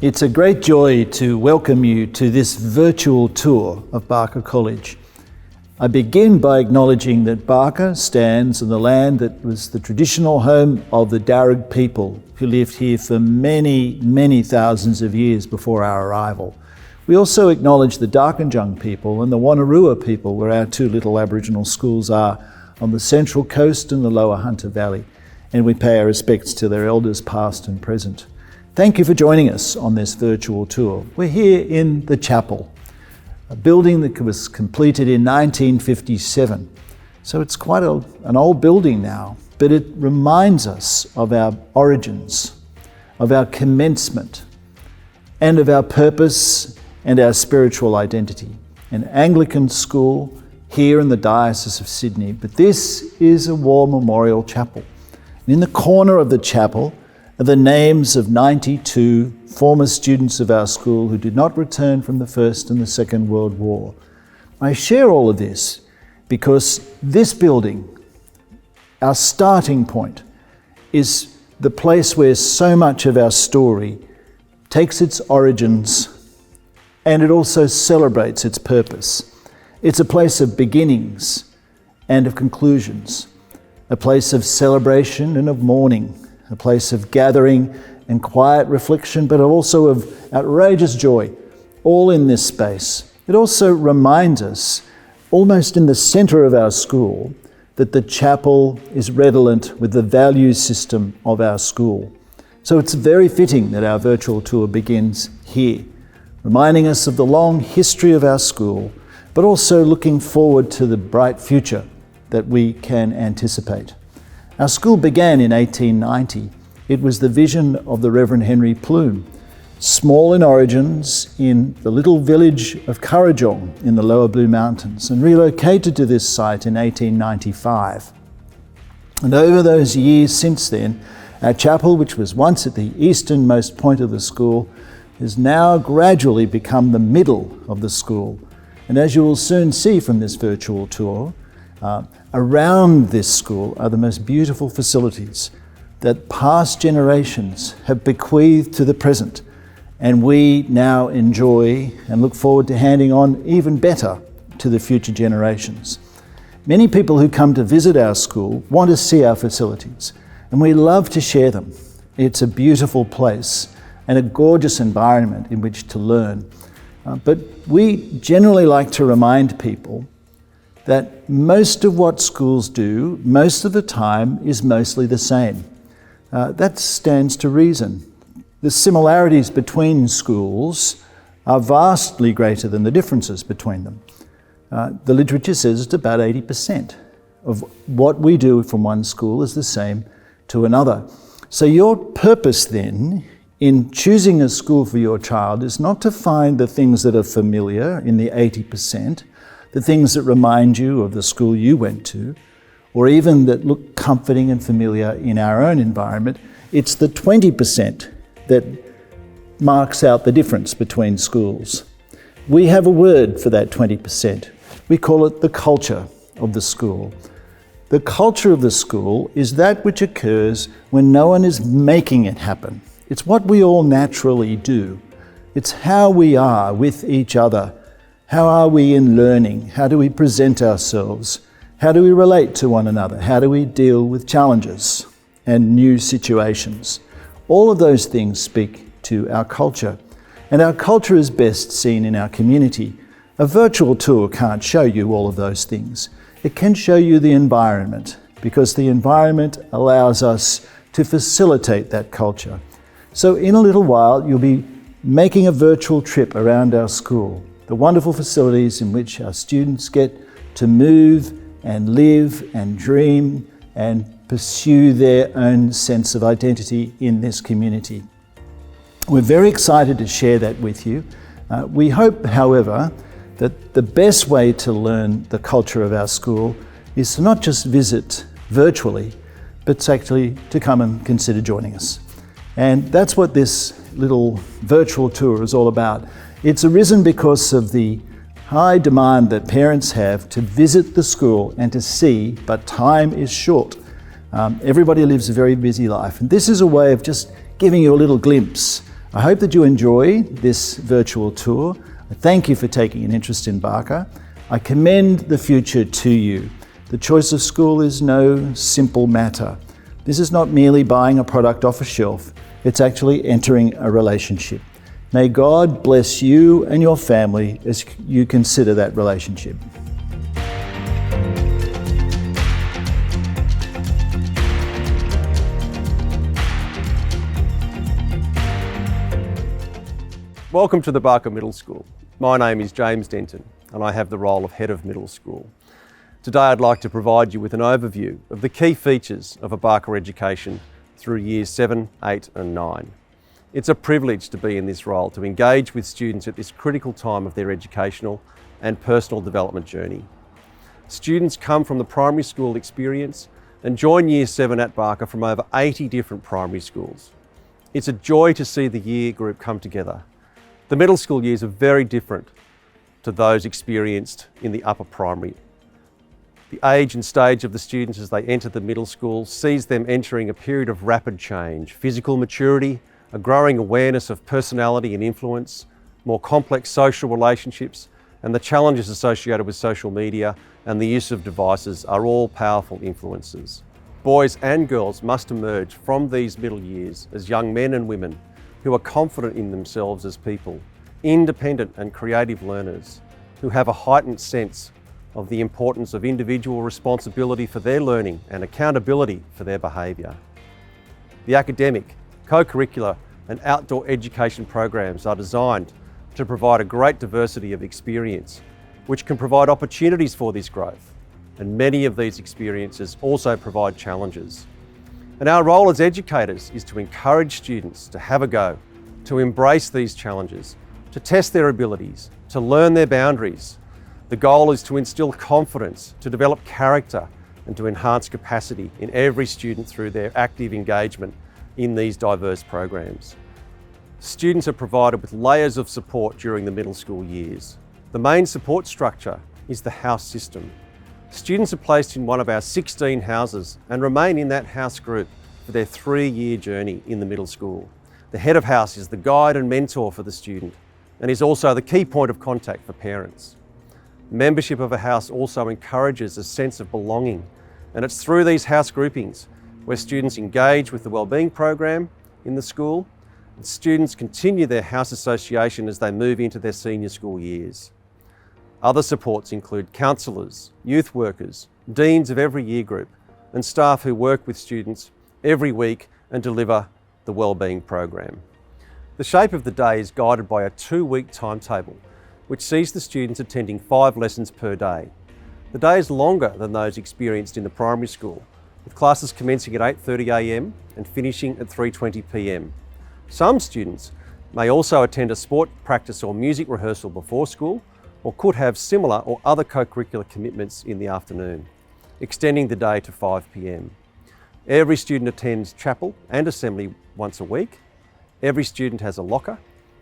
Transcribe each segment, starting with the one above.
It's a great joy to welcome you to this virtual tour of Barker College. I begin by acknowledging that Barker stands on the land that was the traditional home of the Darug people who lived here for many thousands of years before our arrival. We also acknowledge the Darkinjung people and the Wonnarua people, where our two little Aboriginal schools are on the Central Coast and the Lower Hunter Valley, and we pay our respects to their elders past and present. Thank you for joining us on this virtual tour. We're here in the chapel, a building that was completed in 1957. So it's quite an old building now, but it reminds us of our origins, of our commencement, and of our purpose and our spiritual identity. An Anglican school here in the Diocese of Sydney, but this is a war memorial chapel. And in the corner of the chapel are the names of 92 former students of our school who did not return from the First and the Second World War. I share all of this because this building, our starting point, is the place where so much of our story takes its origins, and it also celebrates its purpose. It's a place of beginnings and of conclusions, a place of celebration and of mourning, a place of gathering and quiet reflection, but also of outrageous joy, all in this space. It also reminds us, almost in the centre of our school, that the chapel is redolent with the value system of our school. So it's very fitting that our virtual tour begins here, reminding us of the long history of our school, but also looking forward to the bright future that we can anticipate. Our school began in 1890. It was the vision of the Reverend Henry Plume, small in origins in the little village of Kurrajong in the Lower Blue Mountains, and relocated to this site in 1895. And over those years since then, our chapel, which was once at the easternmost point of the school, has now gradually become the middle of the school. And as you will soon see from this virtual tour, around this school are the most beautiful facilities that past generations have bequeathed to the present, and we now enjoy and look forward to handing on even better to the future generations. Many people who come to visit our school want to see our facilities, and we love to share them. It's a beautiful place and a gorgeous environment in which to learn. But we generally like to remind people that most of what schools do, most of the time, is mostly the same. That stands to reason. The similarities between schools are vastly greater than the differences between them. The literature says it's about 80% of what we do from one school is the same to another. So your purpose then in choosing a school for your child is not to find the things that are familiar in the 80%, the things that remind you of the school you went to, or even that look comforting and familiar in our own environment. It's the 20% that marks out the difference between schools. We have a word for that 20%. We call it the culture of the school. The culture of the school is that which occurs when no one is making it happen. It's what we all naturally do. It's how we are with each other. How are we in learning? How do we present ourselves? How do we relate to one another? How do we deal with challenges and new situations? All of those things speak to our culture. And our culture is best seen in our community. A virtual tour can't show you all of those things. It can show you the environment, because the environment allows us to facilitate that culture. So in a little while, you'll be making a virtual trip around our school, the wonderful facilities in which our students get to move and live and dream and pursue their own sense of identity in this community. We're very excited to share that with you. We hope, however, that the best way to learn the culture of our school is to not just visit virtually, but actually to come and consider joining us. And that's what this little virtual tour is all about. It's arisen because of the high demand that parents have to visit the school and to see, but time is short. Everybody lives a very busy life, and this is a way of just giving you a little glimpse I hope that you enjoy this virtual tour. I thank you for taking an interest in Barker. I commend the future to you. The choice of school is no simple matter. This is not merely buying a product off a shelf, it's actually entering a relationship. May God bless you and your family as you consider that relationship. Welcome to the Barker Middle School. My name is James Denton and I have the role of Head of Middle School. Today I'd like to provide you with an overview of the key features of a Barker education through years 7, 8 and 9. It's a privilege to be in this role, to engage with students at this critical time of their educational and personal development journey. Students come from the primary school experience and join Year 7 at Barker from over 80 different primary schools. It's a joy to see the year group come together. The middle school years are very different to those experienced in the upper primary. The age and stage of the students as they enter the middle school sees them entering a period of rapid change, physical maturity, a growing awareness of personality and influence, more complex social relationships, and the challenges associated with social media and the use of devices are all powerful influences. Boys and girls must emerge from these middle years as young men and women who are confident in themselves as people, independent and creative learners, who have a heightened sense of the importance of individual responsibility for their learning and accountability for their behaviour. The academic, co-curricular and outdoor education programs are designed to provide a great diversity of experience, which can provide opportunities for this growth. And many of these experiences also provide challenges. And our role as educators is to encourage students to have a go, to embrace these challenges, to test their abilities, to learn their boundaries. The goal is to instill confidence, to develop character, and to enhance capacity in every student through their active engagement in these diverse programs. Students are provided with layers of support during the middle school years. The main support structure is the house system. Students are placed in one of our 16 houses and remain in that house group for their 3-year journey in the middle school. The head of house is the guide and mentor for the student and is also the key point of contact for parents. Membership of a house also encourages a sense of belonging, and it's through these house groupings where students engage with the wellbeing program in the school, and students continue their house association as they move into their senior school years. Other supports include counsellors, youth workers, deans of every year group, and staff who work with students every week and deliver the wellbeing program. The shape of the day is guided by a 2-week timetable, which sees the students attending 5 lessons per day. The day is longer than those experienced in the primary school, with classes commencing at 8:30 a.m. and finishing at 3:20 p.m. Some students may also attend a sport practice or music rehearsal before school, or could have similar or other co-curricular commitments in the afternoon, extending the day to 5 p.m. Every student attends chapel and assembly once a week. Every student has a locker,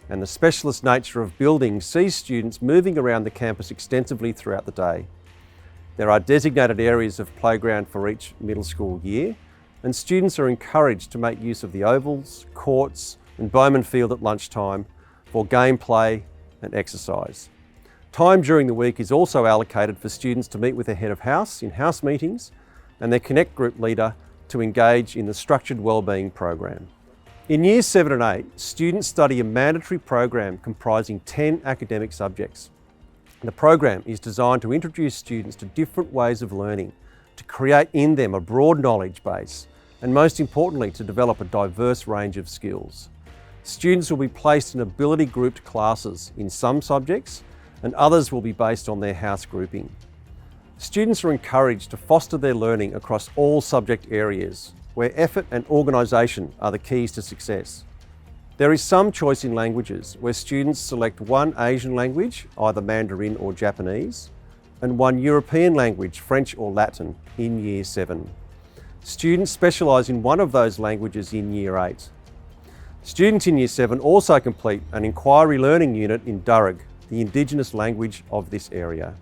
and the specialist nature of buildings sees students moving around the campus extensively throughout the day. There are designated areas of playground for each middle school year, and students are encouraged to make use of the ovals, courts and Bowman Field at lunchtime for gameplay and exercise. Time during the week is also allocated for students to meet with their head of house in house meetings and their Connect group leader to engage in the structured wellbeing program. In Years 7 and 8, students study a mandatory program comprising 10 academic subjects. The program is designed to introduce students to different ways of learning, to create in them a broad knowledge base, and most importantly, to develop a diverse range of skills. Students will be placed in ability grouped classes in some subjects, and others will be based on their house grouping. Students are encouraged to foster their learning across all subject areas, where effort and organisation are the keys to success. There is some choice in languages, where students select one Asian language, either Mandarin or Japanese, and one European language, French or Latin, in Year 7. Students specialise in one of those languages in Year 8. Students in Year 7 also complete an inquiry learning unit in Darug, the Indigenous language of this area.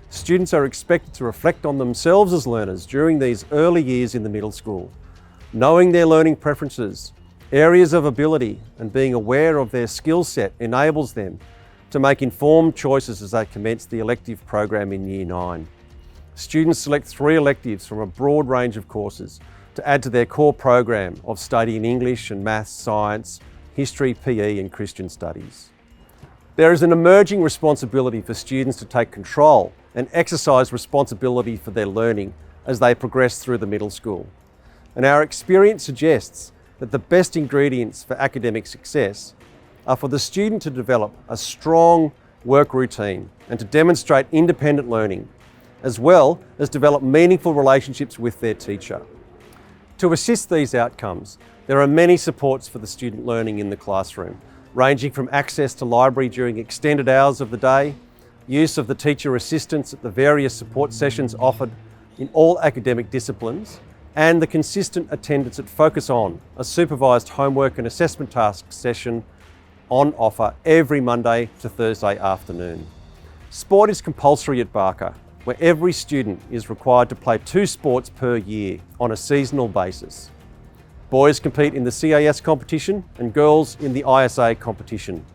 Students are expected to reflect on themselves as learners during these early years in the middle school, knowing their learning preferences areas of ability, and being aware of their skill set enables them to make informed choices as they commence the elective program in Year 9. Students select 3 electives from a broad range of courses to add to their core program of studying English and maths, science, history, PE and Christian studies. There is an emerging responsibility for students to take control and exercise responsibility for their learning as they progress through the middle school. And our experience suggests that the best ingredients for academic success are for the student to develop a strong work routine and to demonstrate independent learning, as well as develop meaningful relationships with their teacher. To assist these outcomes, there are many supports for the student learning in the classroom, ranging from access to library during extended hours of the day, use of the teacher assistants at the various support sessions offered in all academic disciplines, and the consistent attendance at Focus On, a supervised homework and assessment task session on offer every Monday to Thursday afternoon. Sport is compulsory at Barker, where every student is required to play 2 sports per year on a seasonal basis. Boys compete in the CAS competition and girls in the ISA competition,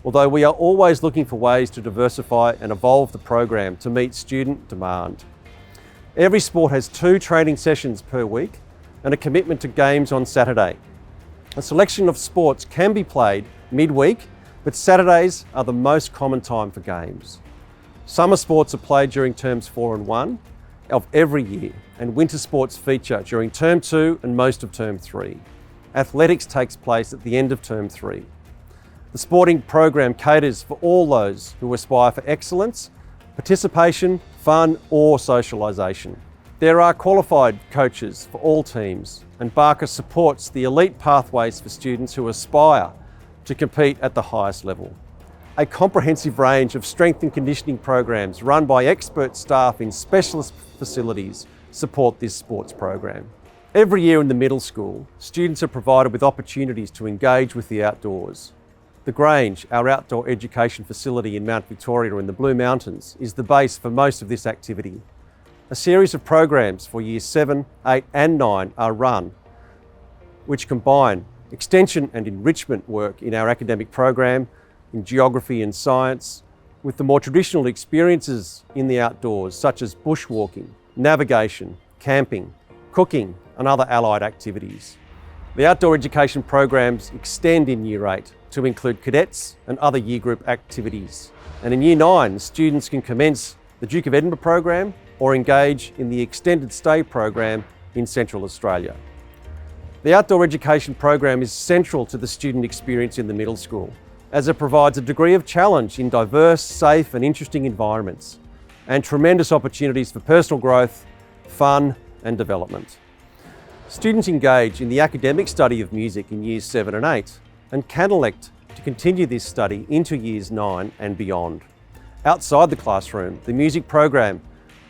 although we are always looking for ways to diversify and evolve the program to meet student demand. Every sport has 2 training sessions per week and a commitment to games on Saturday. A selection of sports can be played midweek, but Saturdays are the most common time for games. Summer sports are played during terms 4 and 1 of every year, and winter sports feature during term 2 and most of term 3. Athletics takes place at the end of term 3. The sporting program caters for all those who aspire for excellence, participation, fun or socialisation. There are qualified coaches for all teams, and Barker supports the elite pathways for students who aspire to compete at the highest level. A comprehensive range of strength and conditioning programs run by expert staff in specialist facilities support this sports program. Every year in the middle school, students are provided with opportunities to engage with the outdoors. The Grange, our outdoor education facility in Mount Victoria in the Blue Mountains, is the base for most of this activity. A series of programs for Years 7, 8 and 9 are run, which combine extension and enrichment work in our academic program, in geography and science, with the more traditional experiences in the outdoors, such as bushwalking, navigation, camping, cooking and other allied activities. The outdoor education programs extend in Year 8 to include cadets and other year group activities. And in Year 9, students can commence the Duke of Edinburgh program or engage in the extended stay program in Central Australia. The outdoor education program is central to the student experience in the middle school, as it provides a degree of challenge in diverse, safe and interesting environments, and tremendous opportunities for personal growth, fun and development. Students engage in the academic study of music in Years 7 and 8 and can elect to continue this study into Years 9 and beyond. Outside the classroom, the music program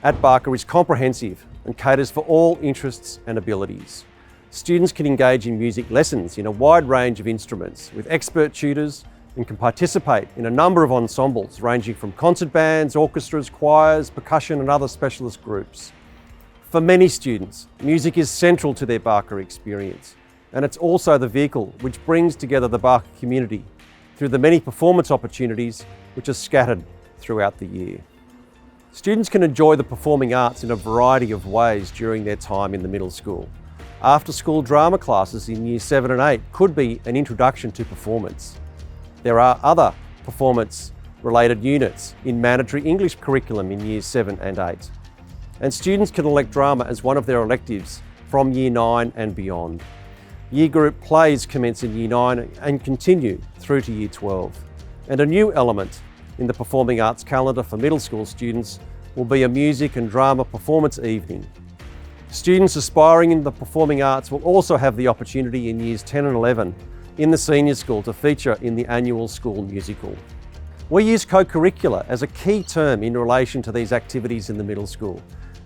at Barker is comprehensive and caters for all interests and abilities. Students can engage in music lessons in a wide range of instruments with expert tutors and can participate in a number of ensembles ranging from concert bands, orchestras, choirs, percussion and other specialist groups. For many students, music is central to their Barker experience, and it's also the vehicle which brings together the Barker community through the many performance opportunities which are scattered throughout the year. Students can enjoy the performing arts in a variety of ways during their time in the middle school. After-school drama classes in Years 7 and 8 could be an introduction to performance. There are other performance-related units in mandatory English curriculum in Years 7 and 8. And students can elect drama as one of their electives from Year 9 and beyond. Year group plays commence in Year 9 and continue through to Year 12. And a new element in the performing arts calendar for middle school students will be a music and drama performance evening. Students aspiring in the performing arts will also have the opportunity in Years 10 and 11 in the senior school to feature in the annual school musical. We use co-curricular as a key term in relation to these activities in the middle school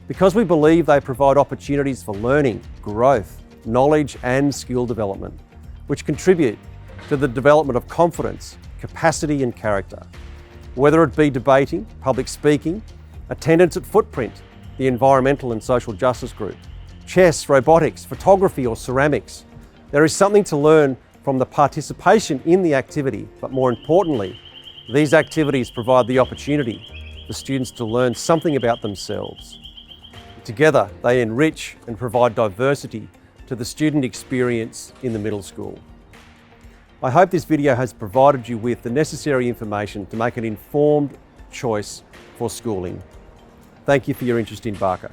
because we believe they provide opportunities for learning, growth, knowledge and skill development, which contribute to the development of confidence, capacity and character. Whether it be debating, public speaking, attendance at Footprint, the environmental and social justice group, chess, robotics, photography or ceramics, There is something to learn from the participation in the activity, but more importantly, these activities provide the opportunity for students to learn something about themselves. Together, they enrich and provide diversity to the student experience in the middle school. I hope this video has provided you with the necessary information to make an informed choice for schooling. Thank you for your interest in Barker.